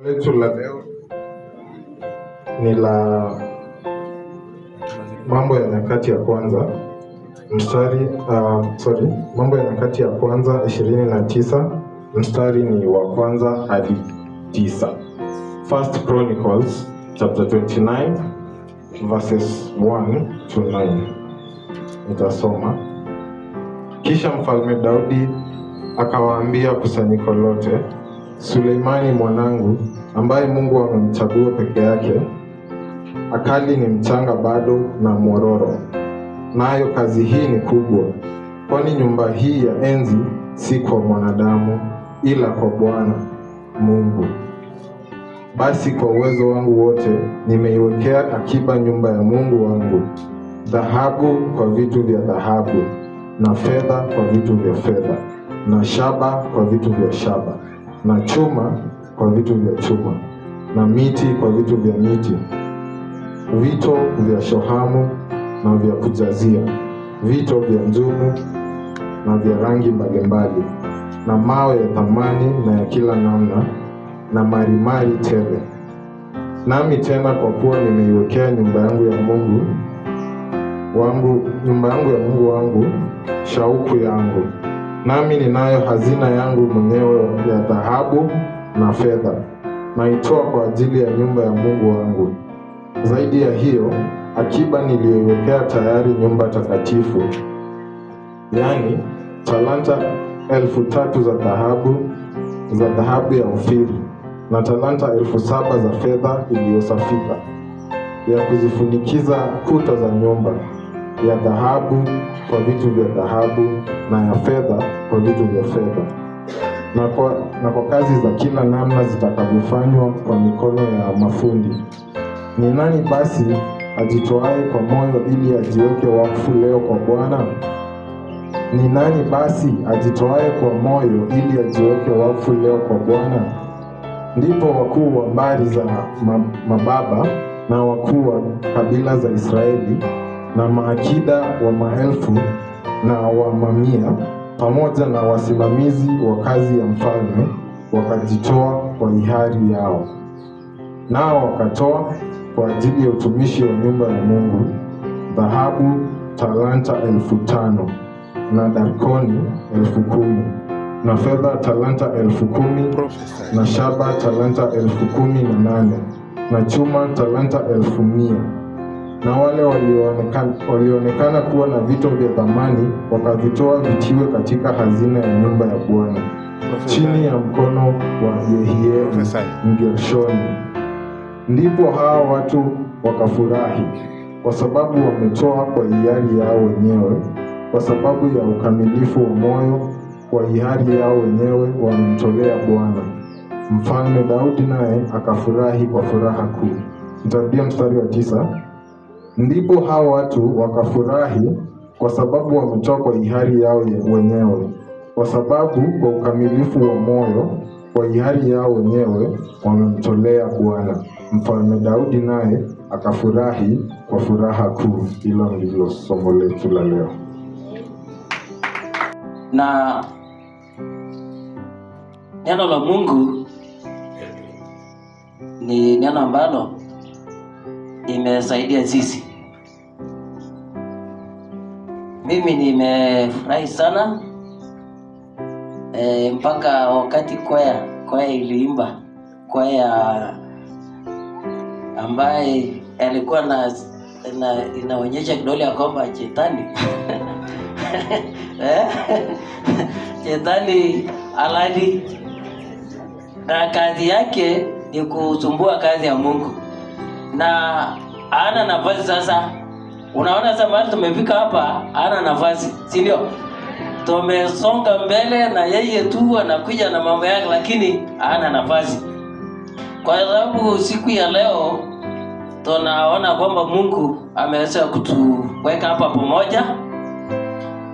Letu la leo ni la Mambo ya Nyakati ya Kwanza Mambo ya Nyakati ya Kwanza 29 mstari ni wa kwanza hadi 9. First Chronicles chapter 29 verses 1 to 9. Nitasoma. Kisha Mfalme Daudi akawaambia kusanyiko lote, Suleimani mwanangu, ambaye Mungu amemchagua peke yake, akali ni mchanga bado na mwororo, nayo kazi hii ni kubwa, kwani nyumba hii ya enzi si kwa mwanadamu, ila kwa Bwana Mungu. Basi kwa uwezo wangu wote nimeiwekea akiba nyumba ya Mungu wangu, dhahabu kwa vitu vya dhahabu, na fedha kwa vitu vya fedha, na shaba kwa vitu vya shaba, na chuma kwa vitu vya chuma, na miti kwa vitu vya miti, vito vya shohamu na vya kujazia, vito vya njumu na vya rangi mbalimbali, na mawe ya thamani na ya kila namna, na marimari tele. Nami tena kwa kuwa nimeiwekea nyumba yangu ya Mungu wangu shauku yangu, nami ninayo hazina yangu mwenyewe ya dhahabu na fedha, naitoa kwa ajili ya nyumba ya Mungu wangu. Zaidi ya hiyo, akiba niliyoiwekea tayari nyumba takatifu, yani talanta 3,000 za dhahabu ya Ofiri, na talanta 7,000 za fedha iliyosafika, ya kuzifunikiza kuta za nyumba, ya dhahabu kwa vitu vya dhahabu, na ya fedha kwa vitu vya fedha, na kwa kazi za kila namna zitakavyofanywa kwa mikono ya mafundi. Ni nani basi ajitoaye kwa moyo ili ajiweke wakfu leo kwa Bwana? Ni nani basi ajitoaye kwa moyo ili ajiweke wakfu leo kwa Bwana? Ndipo wakuu wa mbari za mababa na wakuu wa kabila za Israeli na maakida wa maelfu na wa mamia, pamoja na wasimamizi wa kazi ya mfalme, wakajitoa kwa hiari yao. Nao wakatoa kwa ajili ya utumishi wa nyumba ya Mungu dhahabu talanta 5,000, na darkoni 10,000, na fedha talanta 10,000, na shaba talanta 18,000, na chuma talanta 1,100. Na wale walionekana kuwa na vito vya thamani wakavitoa vitiwe katika hazina ya nyumba ya Bwana, chini ya mkono wa Yehieli Mgershoni. Ndipo hao watu wakafurahi, kwa sababu wametoa kwa hiari yao wenyewe, kwa sababu ya ukamilifu wa moyo, kwa hiari yao wenyewe wamemtolea Bwana. Mfalme Daudi naye akafurahi kwa furaha kuu. Nitarudia mstari wa 9. Ndipo hao watu wakafurahi kwa sababu wametoa kwa hiari yao wenyewe, kwa sababu kwa ukamilifu wa moyo, kwa hiari yao wenyewe wamemtolea Bwana. Mfalme Daudi naye akafurahi kwa furaha kuu. Hilo ndilo somo letu la leo. Na neno la Mungu ni neno ambalo imesaidia sisi. Mimi nimefurahi sana mpaka wakati kwaya iliimba, kwaya ambaye alikuwa inaonyesha kidole ya kwamba shetani shetani alali na kazi yake ni kusumbua kazi ya Mungu, na hana nafasi. Sasa unaona sasa mahali tumefika hapa, hana nafasi, si ndio? Tumesonga mbele na yeye tu anakuja na mambo yake, lakini hana nafasi. Kwa sababu siku ya leo tunaona kwamba Mungu ameweza kutuweka hapa pamoja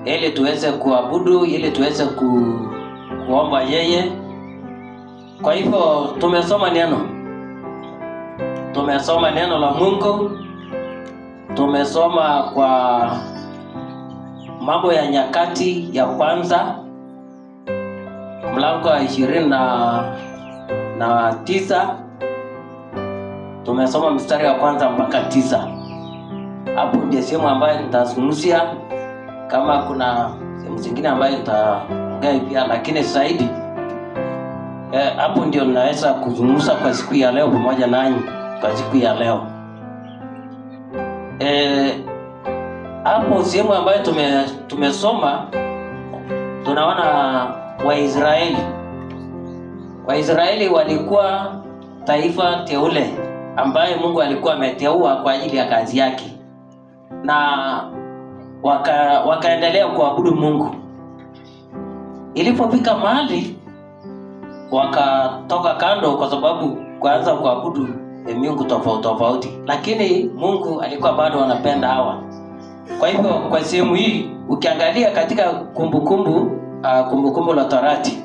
ili tuweze kuabudu, ili tuweze kuomba yeye. Kwa hivyo tumesoma neno la Mungu. Tumesoma kwa Mambo ya Nyakati ya Kwanza mlango wa 9. Tumesoma mstari wa 1 mpaka 9. Hapo ndio sehemu ambayo nitazungumzia. Kama kuna sehemu zingine ambayo nitaongea pia, lakini zaidi hapo ndio ninaweza kuzungumza kwa siku ya leo pamoja nanyi kwa siku ya leo. Hapo sehemu ambayo tumesoma tunaona Waisraeli walikuwa taifa teule ambaye Mungu alikuwa ameteua kwa ajili ya kazi yake, na wakaendelea kuabudu Mungu. Ilipofika mahali wakatoka kando kwa sababu kuanza kuabudu miungu tofauti, lakini Mungu alikuwa bado anapenda hawa. Kwa hivyo kwa sehemu hii ukiangalia katika kumbukumbu la Torati,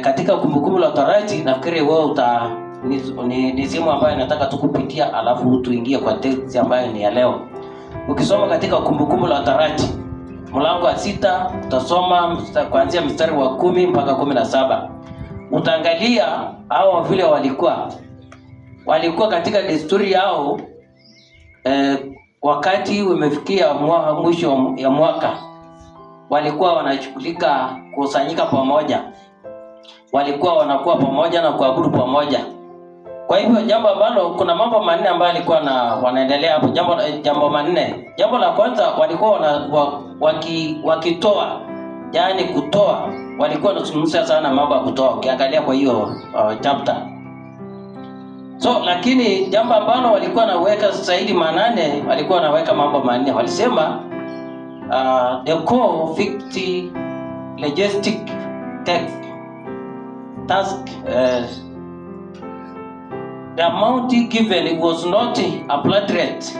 katika kumbukumbu la Torati, nafikiri wewe ni sehemu ambayo nataka tukupitia, alafu tuingie kwa text ambayo ni ya leo. Ukisoma katika kumbukumbu la Torati mlango wa 6, utasoma kuanzia mstari wa 10 mpaka 17. Utaangalia hao vile walikuwa katika desturi yao. Wakati umefikia mwisho ya mwaka, walikuwa wanashughulika kusanyika pamoja, walikuwa wanakuwa pamoja na kuabudu pamoja. Kwa hivyo jambo ambalo, kuna mambo manne ambayo walikuwa wanaendelea hapo. Jambo manne. Jambo la kwanza, walikuwa wakitoa, yaani kutoa. Walikuwa wanazungumzia sana mambo ya kutoa ukiangalia kwa hiyo chapter. Lakini jambo ambalo walikuwa wanaweka zaidi manane, walikuwa wanaweka mambo manne. Walisema the core 50 logistic task, the amount given was not a flat rate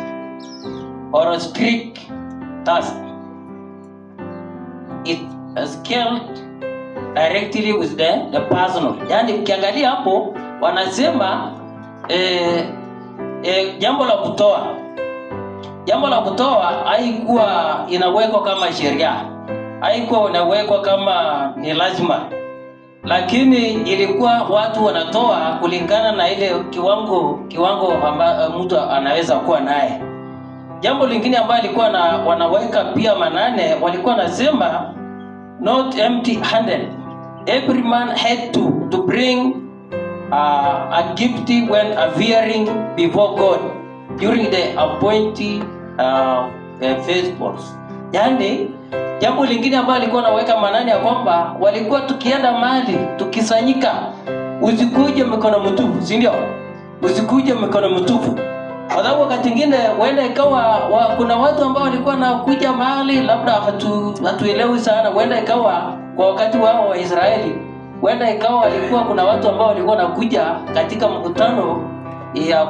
or a strict task. It scaled directly with the personal. Yani ukiangalia hapo wanasema jambo la kutoa haikuwa inawekwa kama sheria, haikuwa inawekwa kama ni lazima, lakini ilikuwa watu wanatoa kulingana na ile kiwango ambacho mtu anaweza kuwa naye. Jambo lingine ambalo walikuwa wanaweka pia manane, walikuwa nasema not empty handed. Every man had to bring a gift when appearing before God during the appointed festivals. Yani jambo lingine ambalo alikuwa anaweka manani ya kwamba walikuwa tukienda mahali tukisanyika, usikuje mikono mtupu, si ndio? Usikuje mikono mtupu. Kwa sababu wakati mwingine huenda ikawa kuna watu ambao walikuwa nakuja mahali labda hatuelewi sana, huenda ikawa kwa wakati wao wa Israeli, huenda ikawa walikuwa kuna watu ambao walikuwa nakuja katika mkutano ya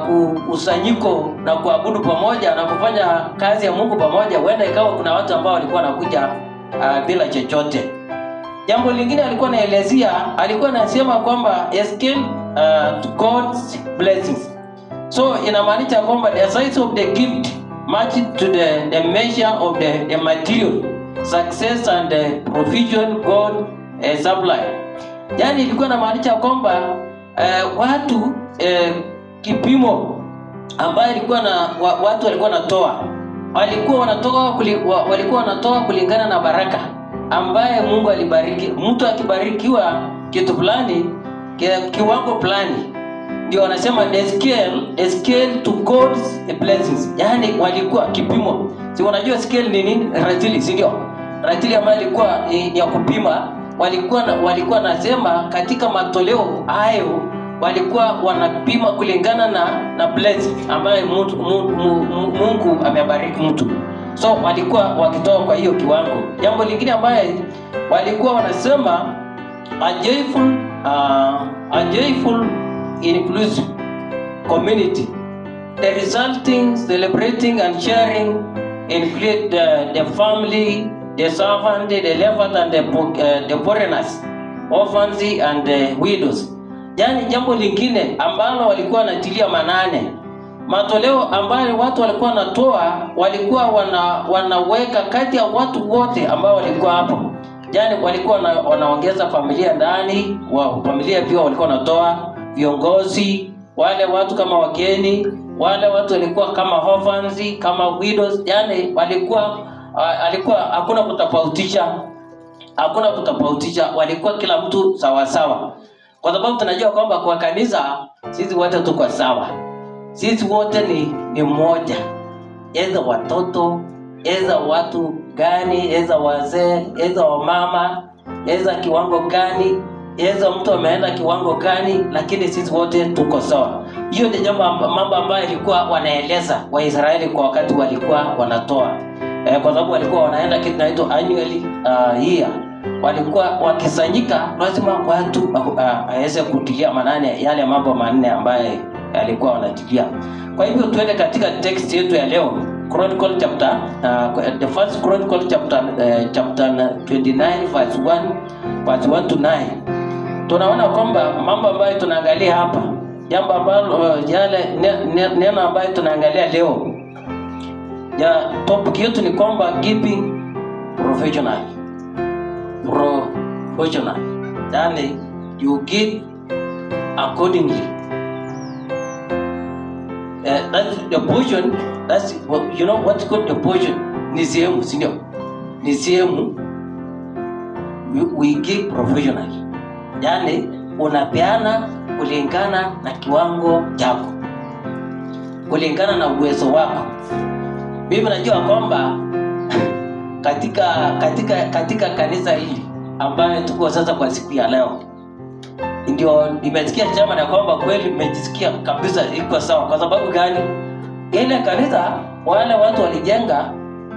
kusanyiko na kuabudu pamoja na kufanya kazi ya Mungu pamoja. Huenda ikawa kuna watu ambao walikuwa nakuja bila chochote. Jambo lingine alikuwa anaelezea, alikuwa anasema kwamba scale to God's blessings. So inamaanisha kwamba the size of the gift matched to the measure of the material success and the provision God supply. Yani ilikuwa inamaanisha kwamba watu kipimo ambayo ilikuwa na watu walikuwa wanatoa kulingana na baraka ambaye Mungu alibariki. Mtu akibarikiwa kitu fulani, kiwango fulani, ndio wanasema the scale to God's blessings. Yani walikuwa kipimo. Si unajua scale ni nini? Ratili, si ndio? Ratili ambayo ilikuwa ni ya kupima. Walikuwa nasema katika matoleo hayo walikuwa wanapima kulingana na blessing ambayo Mungu amebariki mtu. So walikuwa wakitoa kwa hiyo kiwango. Jambo lingine ambaye walikuwa wanasema a joyful inclusive community. The resulting celebrating and sharing include the family, the servant, the levant and the foreigners, orphans and the widows. Yani jambo lingine ambalo walikuwa wanatilia manane, matoleo ambayo watu walikuwa wanatoa, walikuwa wanaweka kati ya watu wote ambao walikuwa hapo. yani walikuwa wanaongeza familia ndani, familia pia walikuwa wanatoa viongozi, wale watu kama wageni, wale watu walikuwa kama orphans, kama widows, yani walikuwa hakuna kutofautisha, walikuwa kila mtu sawa sawa. Kwa sababu tunajua kwamba kwa kanisa sisi wote tuko sawa. Sisi wote ni mmoja. Eza watoto, eza watu gani, eza wazee, eza wamama, eza kiwango gani, eza mtu ameenda kiwango gani, lakini sisi wote tuko sawa. Hiyo ni mambo ambayo ilikuwa wanaeleza Waisraeli kwa wakati walikuwa wanatoa. Kwa sababu walikuwa wanaenda kitu kinaitwa annually year. Walikuwa wakisanyika, lazima watu aweze kutilia manane yale mambo manne ambayo alikuwa wanatilia. Kwa hivyo tuende katika text yetu ya leo, Chronicle chapter the first Chronicle chapter 29 verse 1 to 9. Tunaona kwamba mambo ambayo tunaangalia hapa, jambo ambalo neno ambayo tunaangalia leo, ya topic yetu ni kwamba giving professional. Yani you give accordingly. That's the portion. That's you know what's called the portion. Ni sehemu, sio? Ni sehemu. We give professionally. Yani unapeana kulingana na kiwango chako, kulingana na uwezo wako. Mimi najua kwamba katika kanisa hili ambayo tuko sasa kwa siku ya leo, ndio nimesikia chama na kwamba kweli nimejisikia kabisa iko sawa. Kwa sababu gani? Ile kanisa wale watu walijenga,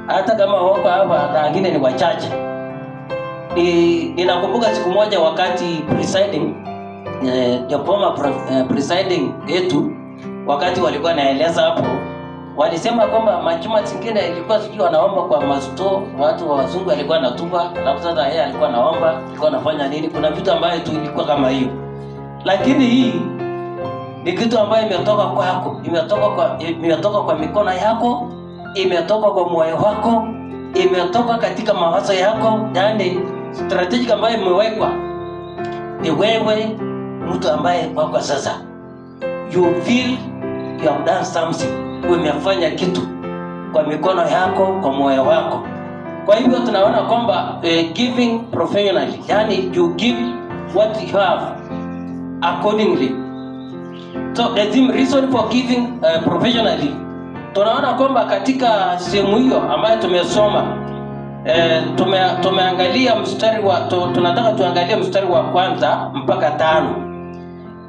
hata kama wako hapa na wengine ni wachache. Ninakumbuka siku moja wakati presiding the former presiding yetu, wakati walikuwa naeleza hapo, walisema kwamba majuma zingine ilikuwa sijui wanaomba kwa masto, watu wa wazungu walikuwa natupa, alafu sasa yeye alikuwa naomba, alikuwa anafanya nini, kuna vitu ambavyo tu ilikuwa kama hiyo. Lakini hii ni kitu ambayo imetoka kwako, imetoka kwa mikono yako, imetoka kwa moyo wako, imetoka katika mawazo yako, yani strategy ambayo imewekwa ni wewe mtu ambaye wako sasa. You feel you have done something. Umefanya kitu kwa mikono yako, kwa moyo wako. Kwa hivyo tunaona kwamba giving professionally, yani you give what you have accordingly. So the reason for giving professionally, tunaona kwamba katika sehemu hiyo ambayo tumesoma, tumeangalia mstari wa tunataka tuangalie mstari wa 1 mpaka 5.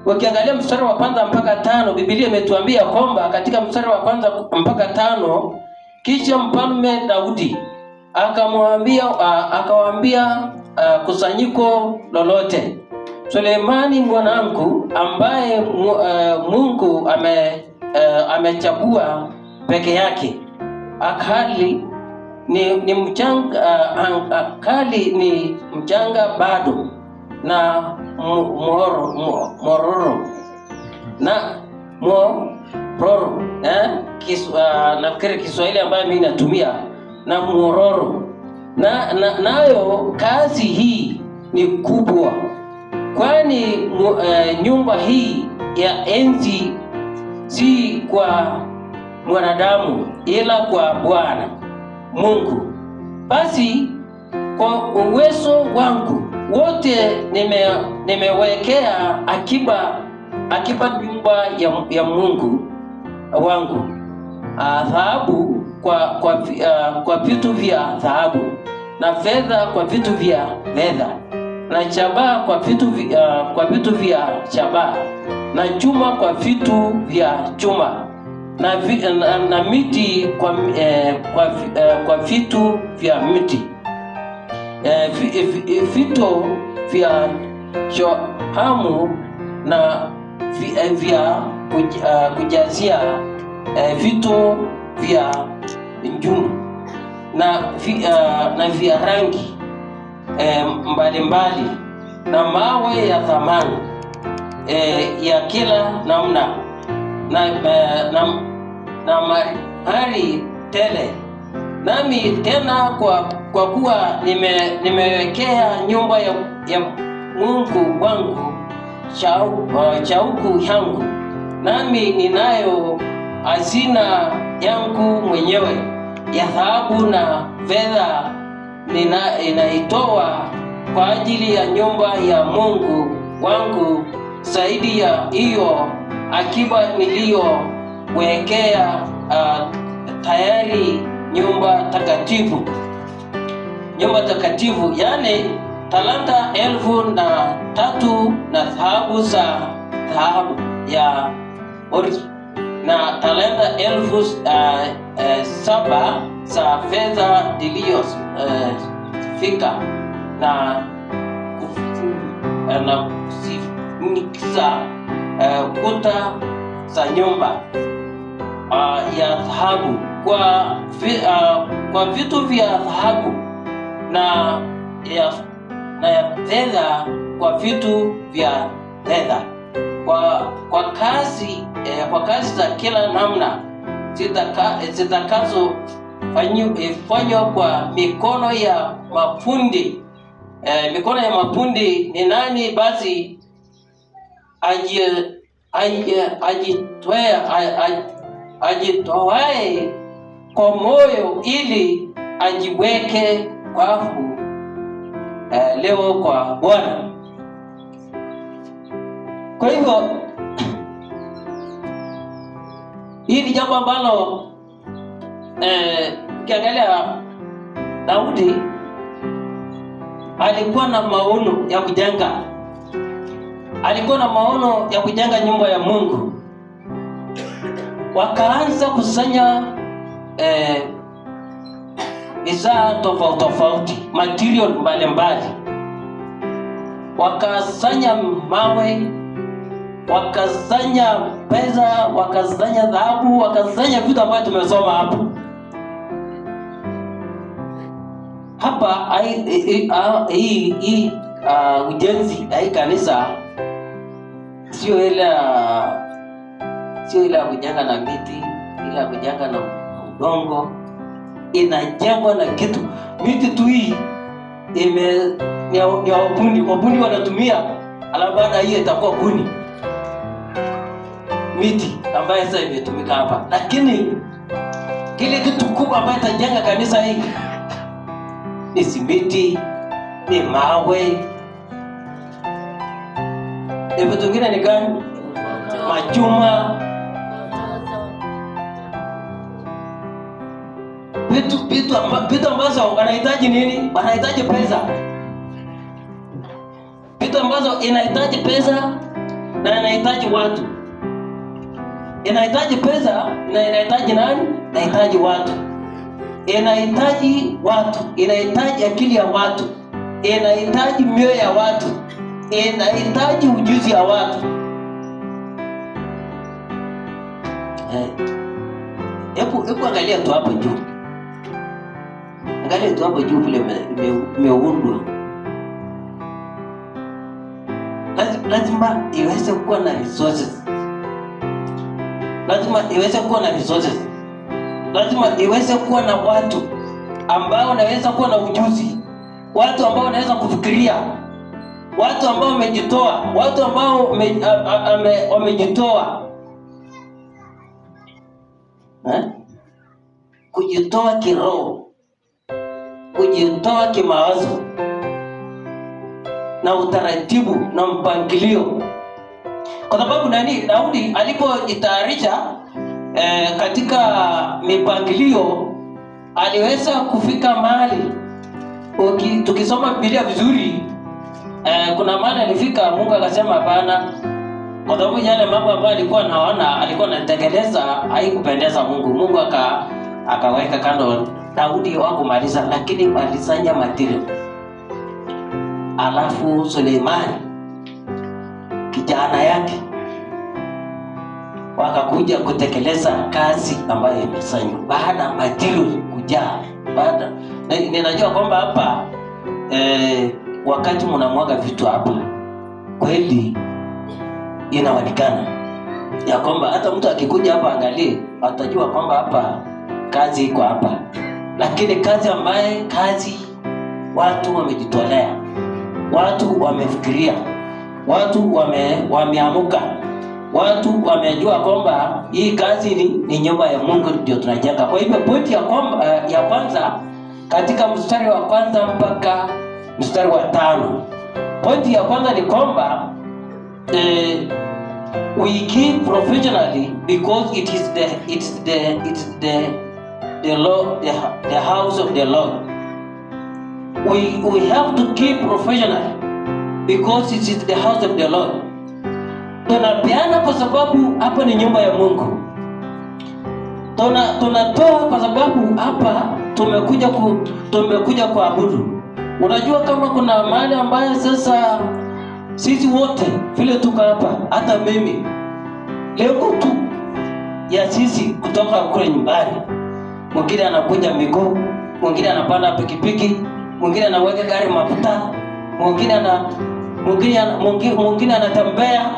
Ukiangalia mstari wa 1 mpaka 5, Biblia imetuambia kwamba katika mstari wa 1 mpaka 5, kisha mfalme Daudi akawaambia kusanyiko lolote, Sulemani mwanangu ambaye Mungu amechagua peke yake, akali ni mchanga bado na mororo nafikiri Kiswahili ambayo mimi natumia na mororo nayo kazi hii ni kubwa, kwani nyumba hii ya enzi si kwa mwanadamu ila kwa Bwana Mungu. Basi kwa uwezo wangu wote nimewekea akiba nyumba ya Mungu wangu, dhahabu kwa vitu vya dhahabu, na fedha kwa vitu vya fedha, na shaba kwa vitu vya shaba, na chuma kwa vitu vya chuma, na miti kwa vitu vya miti, vito vya shohamu na vya kujazia, vito vya njumu na vya rangi mbalimbali, na mawe ya thamani ya kila namna, na mahari tele Nami tena kwa kuwa nimewekea nyumba ya Mungu wangu shauku yangu, nami ninayo hazina yangu mwenyewe ya dhahabu na fedha, ninaitoa kwa ajili ya nyumba ya Mungu wangu, zaidi ya hiyo akiba niliyowekea tayari nyumba takatifu, yani talanta 1,003 na dhahabu ya ori, na talanta 7,000 za fedha iliyofika na kufunika kuta za nyumba ya dhahabu kwa vitu vya dhahabu na ya fedha kwa vitu vya fedha, kwa kazi za kila namna zitakazofanywa kwa mikono ya mafundi. Ni nani basi ajitoae kwa moyo ili ajiweke wakfu leo kwa Bwana. Kwa hivyo hii ni jambo ambalo ukiangalia Daudi alikuwa na maono ya kujenga nyumba ya Mungu. Wakaanza kusanya bidhaa tofauti, material mbalimbali. Wakasanya mawe, wakasanya pesa, wakasanya dhahabu, wakasanya vitu ambavyo tumesoma hapo. Hapa hii ujenzi hii kanisa sio ile kujenga na miti, ila kujenga na udongo. Inajengwa na kitu. Miti tu hii ni wabundi wanatumia, alafu baada hiyo itakuwa kuni. Miti ambayo sasa imetumika hapa, lakini kile kitu kubwa ambayo itajenga kanisa hii ni simiti, ni mawe. Vitu vingine ni gani? Machuma. Vitu ambazo wanahitaji nini? Wanahitaji pesa. Vitu ambazo inahitaji pesa na inahitaji watu. Inahitaji pesa na inahitaji nani? Inahitaji watu. Inahitaji akili ya watu. Inahitaji mioyo ya watu. Inahitaji ujuzi ya watu. Hebu angalia tu hapo juu. Angalia tu hapo juu vile imeundwa. Lazima iweze kuwa na resources. Lazima iweze kuwa na watu ambao wanaweza kuwa na ujuzi, watu ambao wanaweza kufikiria, watu ambao wamejitoa, watu ambao wamejitoa kujitoa kiroho, kujitoa kimawazo na utaratibu na mpangilio. Kwa sababu Daudi alipojitayarisha katika mipangilio aliweza kufika mahali. Tukisoma Biblia vizuri, kuna mahali alifika, Mungu akasema hapana, kwa sababu yale mambo ambayo alikuwa anatekeleza haikupendeza Mungu. Mungu akaweka kando Daudi hakumaliza, lakini malizanya material. Alafu Suleimani kijana yake wakakuja kutekeleza kazi ambayo imesanywa baada material kujaa. Ninajua kwamba hapa wakati mnamwaga vitu hapa kweli inaonekana ya kwamba hata mtu akikuja hapa angalie atajua kwamba hapa kazi iko hapa. lakini kazi watu wamejitolea, watu wamefikiria, watu wameamuka, watu wamejua kwamba hii kazi ni nyumba ya Mungu ndio tunajenga. Kwa hivyo pointi ya kwanza katika mstari wa kwanza mpaka mstari wa 5, pointi ya kwanza ni kwamba we give professionally because it's the Lord, the house of the Lord. We have to give professionally because it is the house of the Lord. Tunapeana kwa sababu hapa ni nyumba ya Mungu. Tunatoa kwa sababu hapa tumekuja kuabudu. Unajua kama kuna mahali ambayo sasa sisi wote vile tuko hapa, hata mimi leo tu ya sisi kutoka kule nyumbani, mwingine anakuja miguu, mwingine anapanda pikipiki, mwingine anaweka gari mafuta, mwingine anatembea.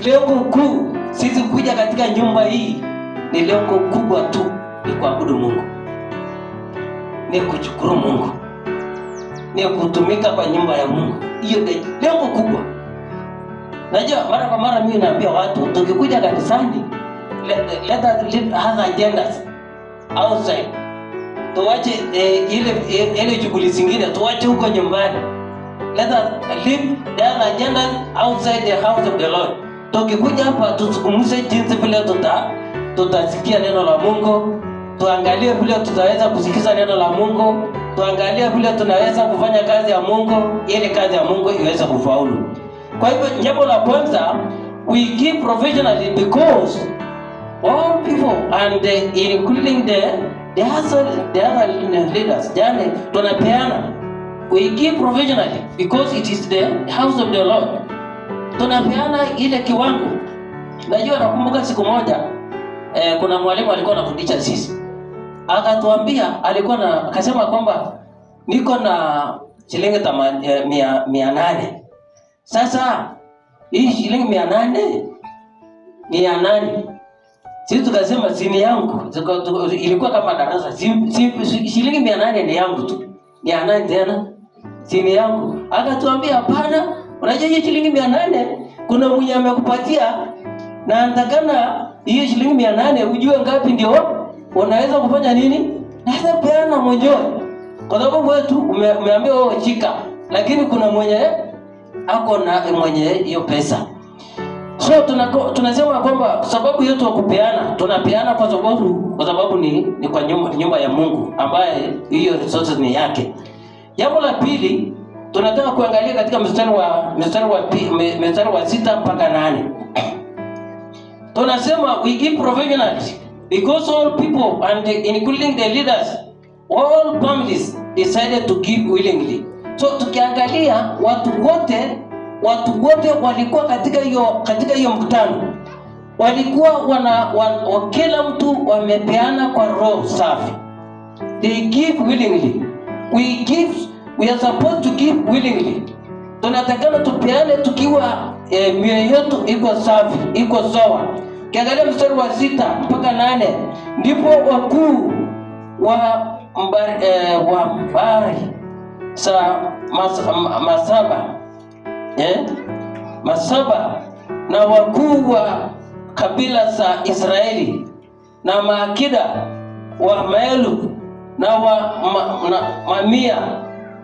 Lengo kuu sisi kuja katika nyumba hii ni lengo kubwa tu, ni kuabudu Mungu, ni kushukuru Mungu, ni kutumika kwa nyumba ya Mungu. Hiyo ndio lengo kubwa. Najua mara kwa mara mimi naambia watu tukikuja kanisani, let us live as agendas outside. Tuache ile shughuli zingine, tuache huko nyumbani. Let us live the agendas outside the house of the Lord. Tukikuja hapa tuzungumze jinsi vile tutasikia neno la Mungu, tuangalie vile tutaweza kusikiza neno la Mungu, tuangalie vile tunaweza kufanya kazi ya Mungu ili kazi ya Mungu iweze kufaulu. Kwa hivyo jambo la kwanza, we give professionally because all people and including the other leaders, yani tunapeana. We give professionally because it is the house of the Lord. Tunapeana ile kiwango. Najua nakumbuka siku moja kuna mwalimu alikuwa anafundisha sisi. Akatuambia akasema kwamba niko na shilingi 800. Sasa hii shilingi 800 ni ya nani? Sisi tukasema si ni yangu. Ilikuwa kama darasa. Shilingi 800 ni yangu tu. Ni ya nani tena? Si ni yangu. Akatuambia hapana, unajua hiyo shilingi 800 kuna mwenye amekupatia na anatakana hiyo shilingi 800 ujue ngapi ndio unaweza kufanya nini? Naweza peana mwenyewe. Kwa sababu wetu umeambiwa wewe chika, lakini kuna mwenye ako na mwenye hiyo pesa. So tunasema kwamba sababu yetu ya kupeana, tunapeana kwa sababu ni kwa nyumba ya Mungu ambaye hiyo resources ni yake. Jambo la pili, tunataka kuangalia katika mstari wa 6 mpaka 8. Tunasema we give professionally because all people and including the leaders, all families decided to give willingly. So tukiangalia watu wote walikuwa katika hiyo mkutano, walikuwa kila mtu wamepeana kwa roho safi. They give willingly. We are supposed to give willingly. Tunatakana tupeane tukiwa mioyo yetu iko safi, iko sawa. Kiangalia mstari wa 6 mpaka 8, ndipo wakuu wa mbari masaba na wakuu wa kabila za Israeli na maakida wa maelfu na mamia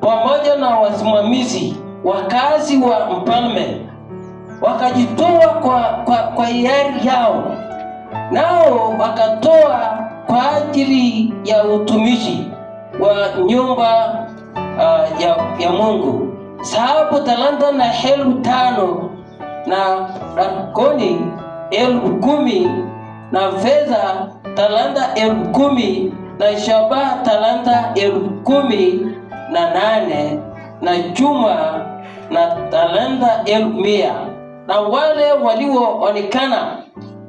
pamoja na wasimamizi wakazi wa mfalme wakajitoa kwa hiari yao, nao wakatoa kwa ajili ya utumishi wa nyumba ya Mungu dhahabu talanta na 5,000 na dakoni 10,000 na fedha talanta 10,000 na shaba talanta 18,000 na chuma na talanta 1,000. Na wale walioonekana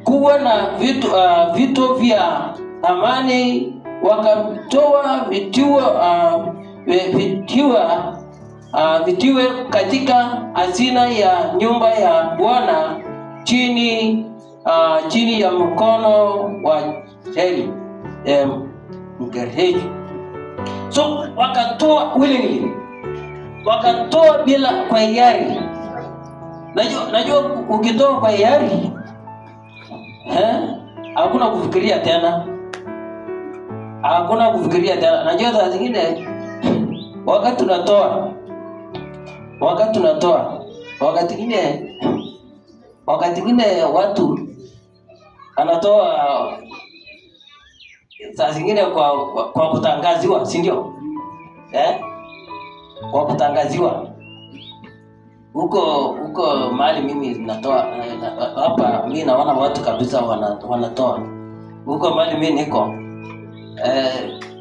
kuwa na vitu vya thamani wakatoa vitiwe katika hazina ya nyumba ya Bwana chini ya mkono wa Mgereji. So wakatoa willingly, wakatoa bila kwa hiari. Najua ukitoa kwa hiari hakuna kufikiria tena, hakuna kufikiria tena. Najua saa zingine wakati tunatoa, wakati mwingine watu anatoa saa zingine kwa kutangaziwa, si ndio? Kwa kutangaziwa. Huko mahali mimi natoa hapa, mimi naona watu kabisa wanatoa. Huko mahali mimi niko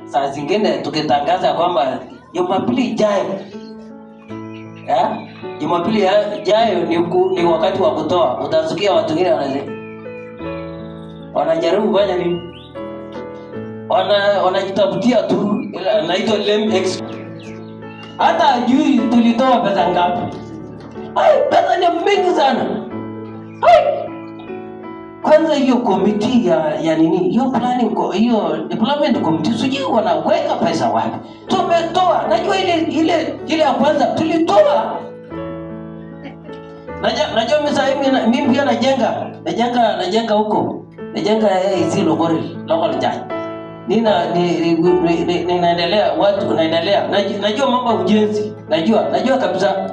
saa zingine tukitangaza kwamba Jumapili ijayo Jumapili ijayo ni wakati wa kutoa, utasikia watu wengine wanajaribu kufanya nini? Wanajitafutia tu, naitwa LMX. Hata ajui tulitoa pesa ngapi. Pesa ni mingi sana. Kwanza hiyo committee ya nini? Hiyo planning, hiyo development committee, sijui wanaweka pesa wapi. Tumetoa, najua ile ya kwanza tulitoa. Najua mimi pia najenga huko. Najenga hizi local church. Ninaendelea, watu naendelea. Najua mambo ya ujenzi. Najua kabisa.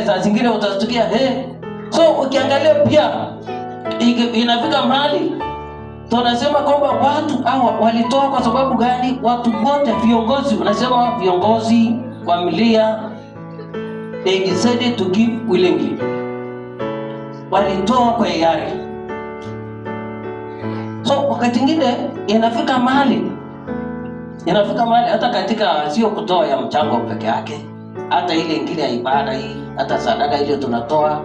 Saa zingine utasikia so ukiangalia pia inafika mahali tunasema kwamba watu hao walitoa kwa sababu gani? Watu wote viongozi, unasema viongozi, familia, they decided to give willingly. Walitoa kwa hiari. So wakati mwingine inafika mahali hata katika sio kutoa ya mchango peke yake, hata ile ingine ya ibada hii, hata sadaka ile tunatoa,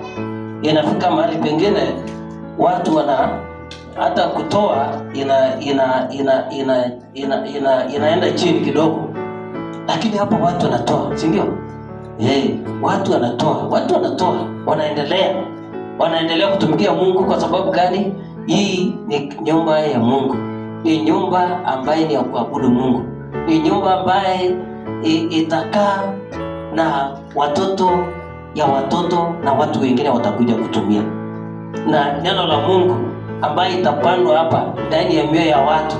inafika mahali pengine watu hata kutoa inaenda chini kidogo, lakini hapo watu wanatoa, si ndio? Watu wanatoa, wanaendelea kutumikia Mungu. Kwa sababu gani? Hii ni nyumba ya Mungu, ni nyumba ambaye ni ya kuabudu Mungu, ni nyumba ambaye itakaa na watoto na watu wengine watakuja kutumia, na neno la Mungu ambaye itapandwa hapa ndani ya mioyo ya watu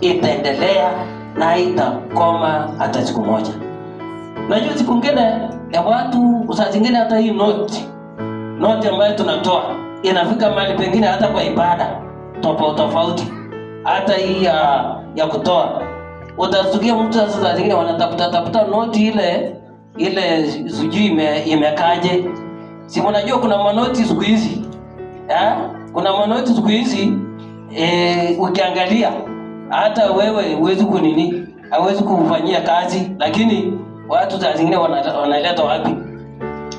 itaendelea na itakoma hata siku moja. Najua siku nyingine ya watu, saa zingine hata hii noti ambayo tunatoa inafika mahali pengine hata kwa ibada tofauti, hata hii ya kutoa utasikia mtu saa zingine wanatafuta noti ile sijui imekaje. Si mnajua kuna manoti siku hizi kuna manoti siku hizi ukiangalia hata wewe huwezi hawezi kufanyia kazi, lakini watu saa zingine wanaleta wapi?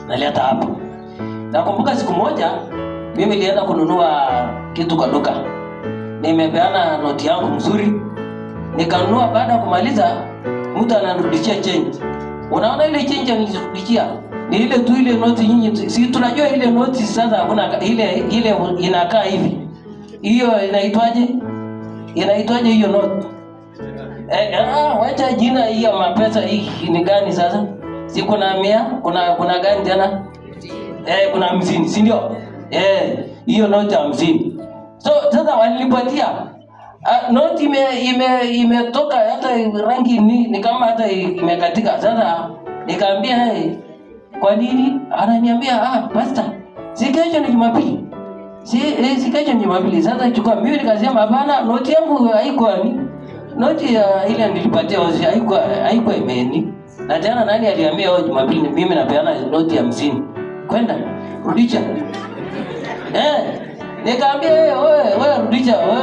Naleta hapo. Nakumbuka siku moja mimi nilienda kununua kitu kwa duka, nimepeana noti yangu mzuri, nikanunua. Baada ya kumaliza mtu ananirudishia change. Unaona ile change ananirudishia ni ile tu ile noti nyinyi, si tunajua ile noti sasa hakuna ile inakaa hivi. Hiyo inaitwaje hiyo noti? Wacha jina hiyo mapesa hii ni gani sasa? Si kuna 100, kuna gani tena? Kuna 50, si ndio? Hiyo noti 50. So sasa walinipatia noti imetoka hata rangi ni kama hata imekatika. Sasa nikaambia kwa nini? Ananiambia pastor, si kesho ni Jumapili. Si kesho ni Jumapili. Sasa chukua. Mimi nikasema hapana, noti yangu haikuwa noti ile nilipatia haikuwa imeni. Na tena nani aliambia Jumapili mimi napeana noti ya 50. Kwenda rudisha. Nikaambia wewe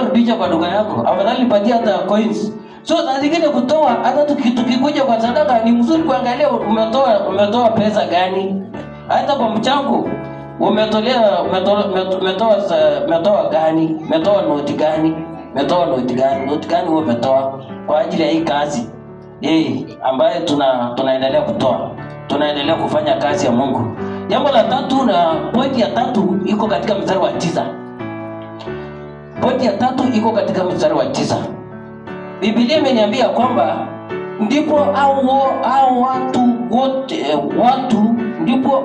rudisha kwa duka yako. Afadhali nipatie hata coins. So saa zingine kutoa hata tukikuja kwa sadaka ni mzuri kuangalia umetoa pesa gani. Hata kwa mchango umetoa gani? Umetoa noti gani? Noti gani wewe umetoa kwa ajili ya hii kazi ambayo tunaendelea kutoa. Tunaendelea kufanya kazi ya Mungu. Jambo la tatu na pointi ya tatu iko katika mstari wa 9. Pointi ya tatu iko katika mstari wa 9. Biblia imeniambia kwamba ndipo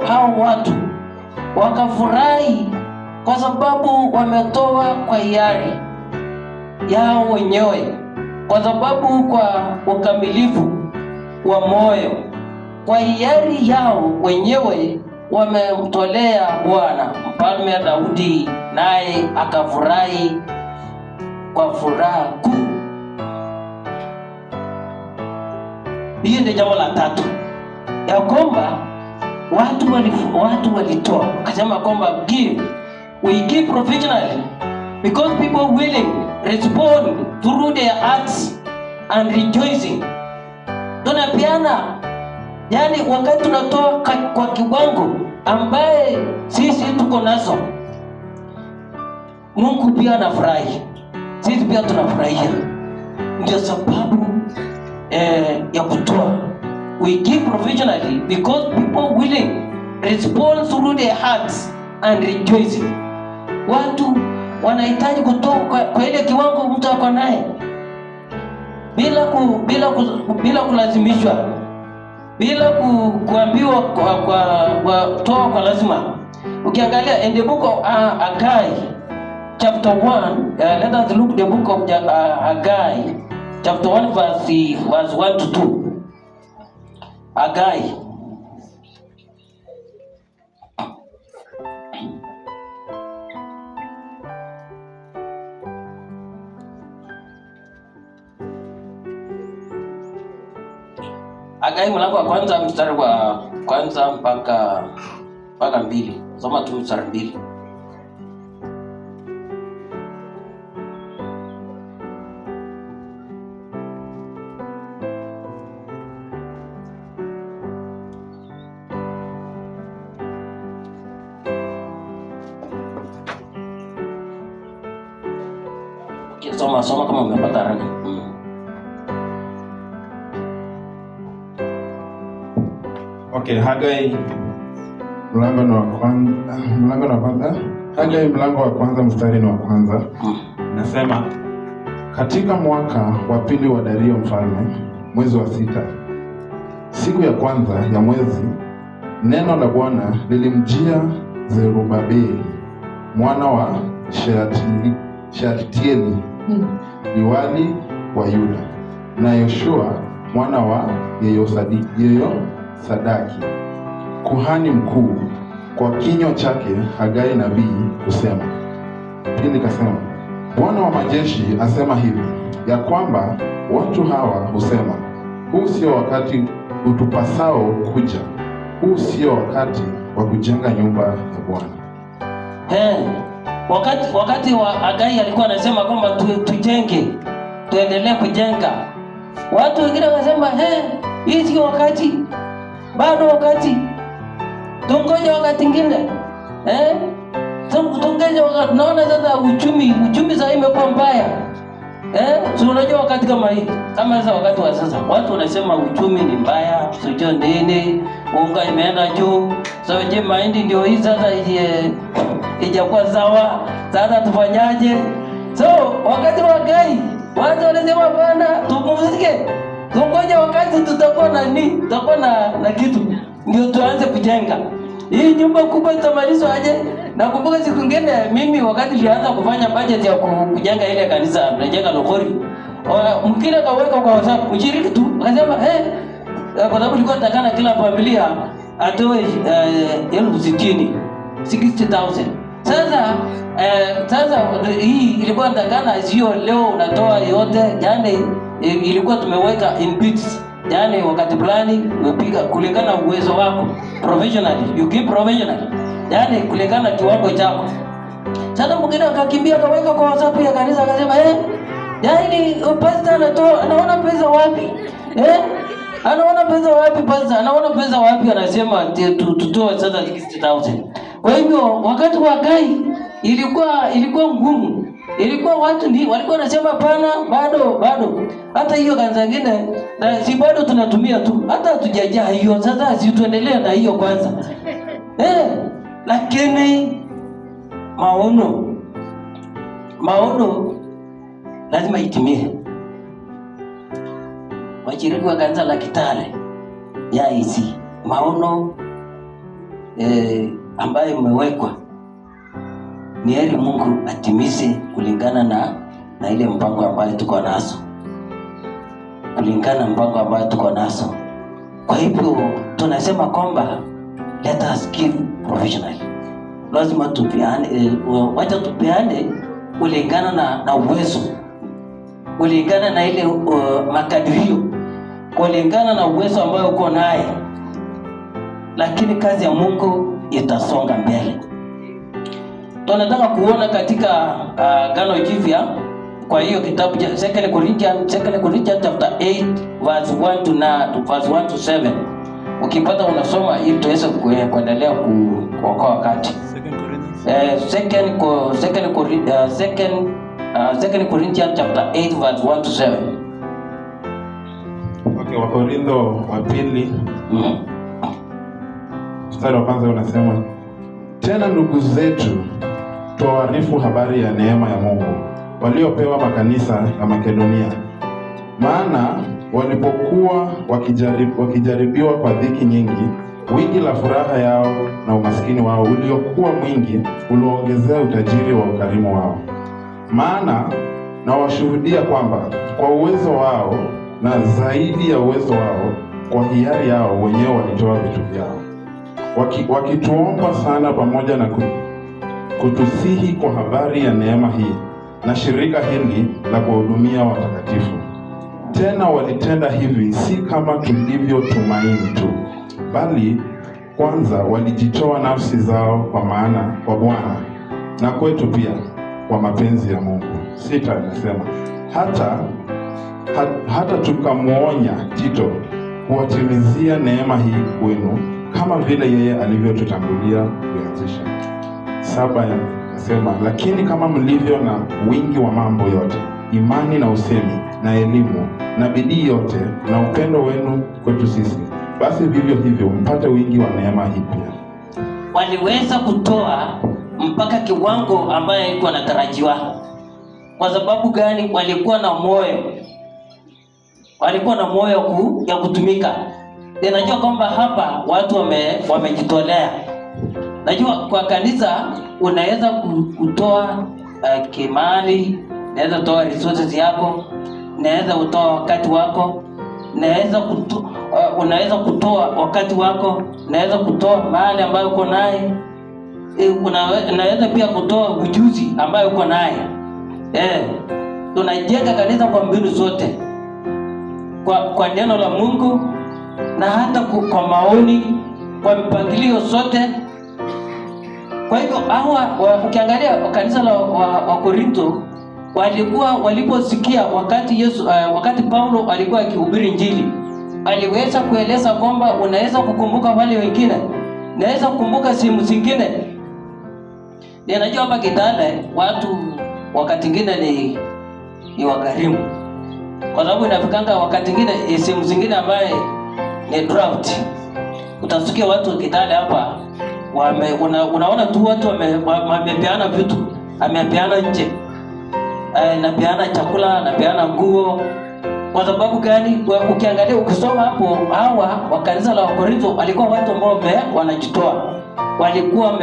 hao watu wakafurahi kwa sababu wametoa kwa hiari yao wenyewe, kwa sababu kwa ukamilifu wa moyo, kwa hiari yao wenyewe wamemtolea Bwana. Mfalme Daudi naye akafurahi kwa furaha kuu. Hiyo ndio jambo la tatu, ya kwamba watu walitoa, akasema kwamba we give provisionally because people willing respond through their hearts and rejoicing. Tunapiana, yani wakati tunatoa kwa kiwango ambaye sisi tuko nazo, Mungu pia anafurahi, sisi pia tunafurahia. Ndio sababu ya kutoa. We give provisionally because people willing respond through their hearts and rejoicing. Watu wanahitaji kutoa kwa ile kiwango mtu ako naye, bila kulazimishwa, bila kuambiwa kwa toa kwa lazima. Ukiangalia in the book of Haggai chapter 1, let us look the book of Haggai chapter 1 verse 1 to 2. Haggai mlango wa kwanza mstari wa kwanza mpaka 2. Soma tu mstari 2. Soma kama umepata haraka. Okay, Haggai mlango wa kwanza mstari wa kwanza. Nasema, katika mwaka wa pili wa Dario mfalme, mwezi wa 6, siku ya kwanza ya mwezi, neno la Bwana lilimjia Zerubabeli mwana wa Shealtieli liwali wa Yuda, na Yoshua mwana wa Yehosadaki kuhani mkuu, kwa kinywa chake Hagai nabii kusema. Hili kasema, Bwana wa majeshi asema hivi, ya kwamba watu hawa husema, huu sio wakati utupasao kuja, huu sio wakati wa kujenga nyumba ya Bwana. Wakati wa Hagai alikuwa anasema kwamba tujenge, tuendelee kujenga. Watu wengine wakasema, hii sio wakati, bado wakati, tungoje wakati mwingine. Tungoje wakati. Naona sasa uchumi sasa imekuwa mbaya. So unajua wakati kama hii, kama sasa wakati wa sasa, watu wanasema uchumi ni mbaya, sio nini, unga imeenda juu. So je, mahindi ndio hii sasa ijakuwa sawa. Sasa tufanyaje? So wakati wa Hagai, watu wanasema bwana, tupumzike. Tungoje wakati tutakuwa na kitu ndio tuanze kujenga. Hii nyumba kubwa itamalizwa aje? Nakumbuka siku nyingine mimi wakati nilianza kufanya budget ya kujenga ile kanisa, tunajenga Lokori. Mkile kaweka kwa WhatsApp, mshiriki tu akasema kwa sababu nilikuwa nataka kila familia atoe 60,000. Sasa hii ilikuwa nataka sio leo unatoa yote, yani ilikuwa tumeweka in bits. Yani wakati fulani upiga kulingana uwezo wako, provisionally, you give provisionally. Yani kulingana kiwango chako. Sasa mwingine akakimbia akaweka kwa WhatsApp ya kanisa akasema yani pastor anaona pesa wapi? Anaona pesa wapi pastor? Anaona pesa wapi? Anasema tutoe sasa 60,000. Kwa hivyo wakati wa Hagai ilikuwa ngumu. Ilikuwa watu walikuwa wanasema pana bado. Hata hiyo kanisa nyingine na si bado tunatumia tu. Hata hatujajaa hiyo. Sasa si tuendelee na hiyo kwanza. Lakini maono lazima itimie. washiriki wa kanisa la Kitale ya IC, maono ambayo imewekwa ni heri Mungu atimize kulingana na ile mpango ambayo tuko nazo, kulingana mpango ambayo tuko nazo. Kwa hivyo tunasema kwamba let us give provisionally. Lazima tupeane, wacha tupeane kulingana na uwezo, kulingana na ile makadirio, kulingana na uwezo ambayo uko naye, lakini kazi ya Mungu itasonga mbele. Tunataka kuona katika Agano Jipya, kwa hiyo kitabu cha 2 Corinthians chapter 8 verse 1 to 7. Ukipata unasoma ili tuweze kuendelea kuokoa wakati. 2 Corinthians chapter 8 verse 1 to 7. Okay, Wakorintho wa pili mstari wa kwanza unasema, tena ndugu zetu tuwaarifu habari ya neema ya Mungu waliopewa makanisa ya Makedonia. Maana walipokuwa wakijaribiwa kwa dhiki nyingi, wingi la furaha yao na umaskini wao uliokuwa mwingi uliongezea utajiri wa ukarimu wao. Maana na washuhudia kwamba kwa uwezo wao na zaidi ya uwezo wao, kwa hiari yao wenyewe walitoa vitu vyao, wakituomba sana pamoja na kutusihi kwa habari ya neema hii na shirika hili la kuwahudumia watakatifu. Tena walitenda hivi si kama tulivyotumaini tu, bali kwanza walijitoa nafsi zao kwa maana kwa Bwana na kwetu pia kwa mapenzi ya Mungu. 6 anasema hata tukamwonya Tito kuwatimizia neema hii kwenu kama vile yeye alivyotutangulia kuanzisha. 7 anasema, lakini kama mlivyo na wingi wa mambo yote, imani na usemi na elimu na bidii yote na upendo wenu kwetu sisi, basi vivyo hivyo mpate wingi wa neema hii pia. Waliweza kutoa mpaka kiwango ambaye ilikuwa natarajiwa. Kwa sababu gani? Walikuwa na moyo ya kutumika. Ninajua kwamba hapa watu wamejitolea. Najua kwa kanisa unaweza kutoa kimali, unaweza kutoa resources yako, unaweza kutoa wakati wako, unaweza kutoa wakati wako, unaweza kutoa mahali ambayo uko naye, unaweza pia kutoa ujuzi ambayo uko naye. Tunajenga kanisa kwa mbinu zote, kwa neno la Mungu na hata kwa maoni, kwa mpangilio zote. Kwa hivyo ukiangalia kanisa la Wakorintho waliposikia wakati Paulo alikuwa akihubiri Injili, aliweza kueleza kwamba unaweza kukumbuka wale wengine, unaweza kukumbuka simu zingine. Ninajua hapa Kitale watu wakati mwingine ni wakarimu, kwa sababu inafikanga wakati mwingine simu zingine ambaye ni draft. Utasikia watu wa Kitale hapa unaona tu watu wamepeana vitu, amepeana nje, anapeana chakula, anapeana nguo. Kwa sababu gani? Ukiangalia ukisoma hapo, hawa wa kanisa la Wakorintho walikuwa watu ambao wanajitoa, walikuwa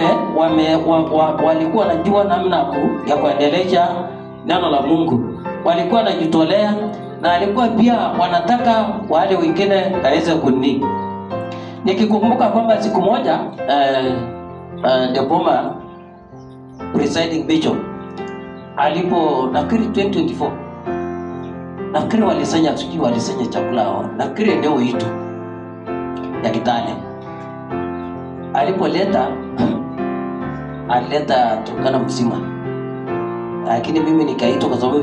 wanajua namna ya kuendeleza neno la Mungu, walikuwa wanajitolea, na walikuwa pia wanataka wale wengine waweze kuni. Nikikumbuka kwamba siku moja Deboma presiding bishop nafikiri 2024 nafikiri walisanya chakula, nafikiri eneo hito ya Kitale. Alileta Turkana mzima, lakini mimi nikaitwa kwa sababu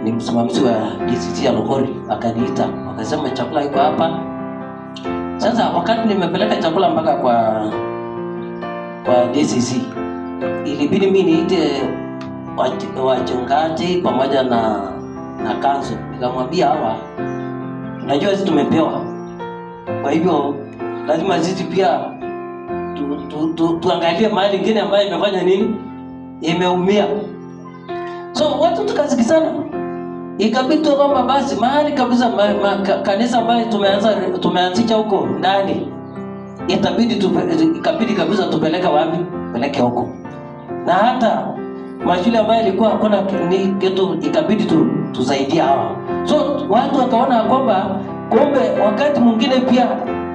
ni msimamizi wa DCC ya Lugori. Akaniita akasema chakula iko hapa. Sasa wakati nimepeleka chakula mpaka kwa DCC, ilibidi mimi niite wachungaji pamoja na kanzo. Nikamwambia hawa, unajua sisi tumepewa, kwa hivyo lazima sisi pia tuangalie mahali ingine ambayo imefanya nini, imeumia. So watu tukasikizana, Ikabidi kwamba basi mahali kabisa kanisa ambayo tumeanzisha huko ndani ikabidi kabisa tupeleke wapi? Peleke huko. Na hata mashule ambayo ilikuwa hakuna kitu ikabidi tusaidie hawa. So watu wakaona kwamba kumbe wakati mwingine pia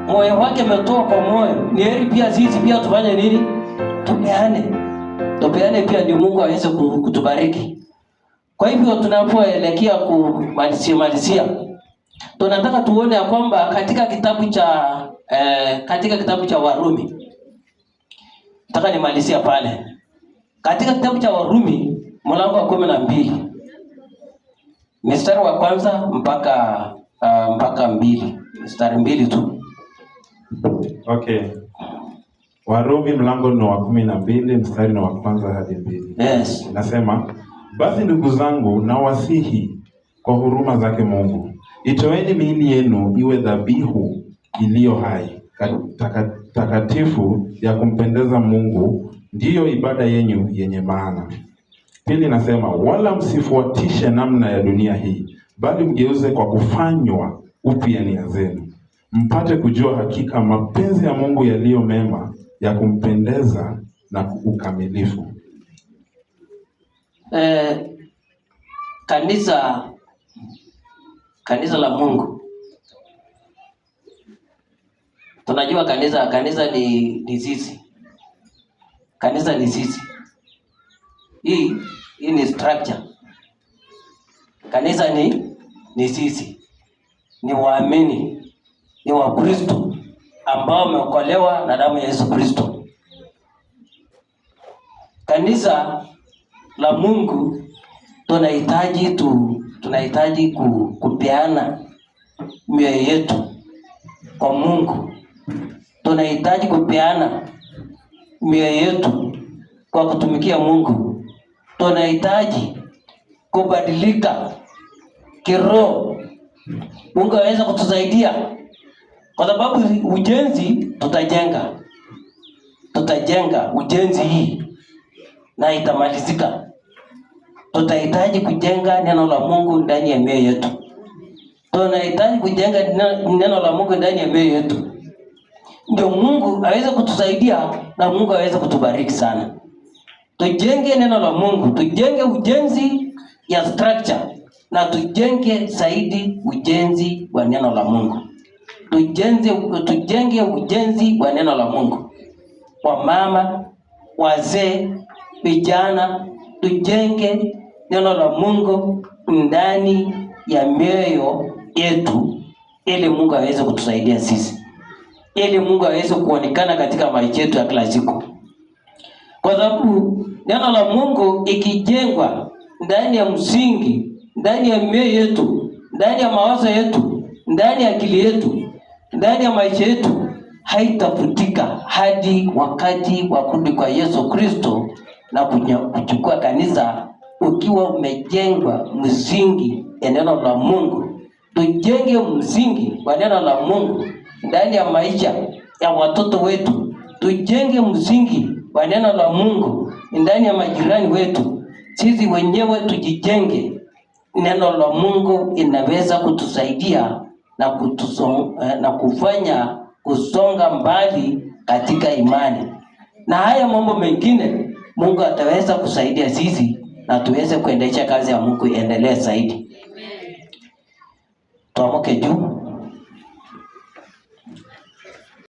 moyo wake umetoa kwa moyo, ni heri pia sisi pia tufanye nini? Tupeane pia ndio Mungu aweze kutubariki. Kwa hivyo tunapoelekea kumalizia, tunataka tuone ya kwamba katika kitabu cha Warumi, nataka nimalizia pale. Katika kitabu cha Warumi mlango wa 12 mstari wa kwanza mpaka 2, mstari 2 tu. Okay. Warumi mlango ni wa 12 mstari wa kwanza hadi 2. Yes. Nasema, basi ndugu zangu nawasihi kwa huruma zake Mungu, itoeni miili yenu iwe dhabihu iliyo hai, takatifu ya kumpendeza Mungu, ndiyo ibada yenu yenye maana. Pili nasema, wala msifuatishe namna ya dunia hii, bali mgeuze kwa kufanywa upya nia zenu, mpate kujua hakika mapenzi ya Mungu yaliyo mema, ya kumpendeza na ukamilifu. Kanisa la Mungu, tunajua kanisa ni sisi. Kanisa ni sisi. Hii ni structure. Kanisa ni sisi, ni waamini, ni Wakristo ambao wameokolewa na damu ya Yesu Kristo. Kanisa la Mungu tunahitaji kupeana mioyo yetu kwa Mungu. Tunahitaji kupeana mioyo yetu kwa kutumikia Mungu. Tunahitaji kubadilika kiroho. Mungu aweza kutusaidia, kwa sababu ujenzi tutajenga ujenzi hii na itamalizika. Tutahitaji kujenga neno la Mungu ndani ya mioyo yetu. Tunahitaji kujenga neno la Mungu ndani ya mioyo yetu, ndio Mungu aweze kutusaidia na Mungu aweze kutubariki sana. Tujenge neno la Mungu, tujenge ujenzi ya structure, na tujenge zaidi ujenzi wa neno la Mungu. Tujenge ujenzi wa neno la Mungu. Wamama, wazee, vijana, tujenge neno la Mungu ndani ya mioyo yetu, ili Mungu aweze kutusaidia sisi, ili Mungu aweze kuonekana katika maisha yetu ya kila siku. Kwa sababu neno la Mungu ikijengwa ndani ya msingi, ndani ya mioyo yetu, ndani ya mawazo yetu, ndani ya akili yetu, ndani ya maisha yetu, haitafutika hadi wakati wa kurudi kwa Yesu Kristo na kuchukua kanisa. Ukiwa umejengwa msingi ya neno la Mungu, tujenge msingi wa neno la Mungu ndani ya maisha ya watoto wetu. Tujenge msingi wa neno la Mungu ndani ya majirani wetu. Sisi wenyewe tujijenge. Neno la Mungu inaweza kutusaidia na kufanya kusonga mbali katika imani. Na haya mambo mengine Mungu ataweza kusaidia sisi na tuweze kuendesha kazi ya Mungu iendelee zaidi. Tuamke juu.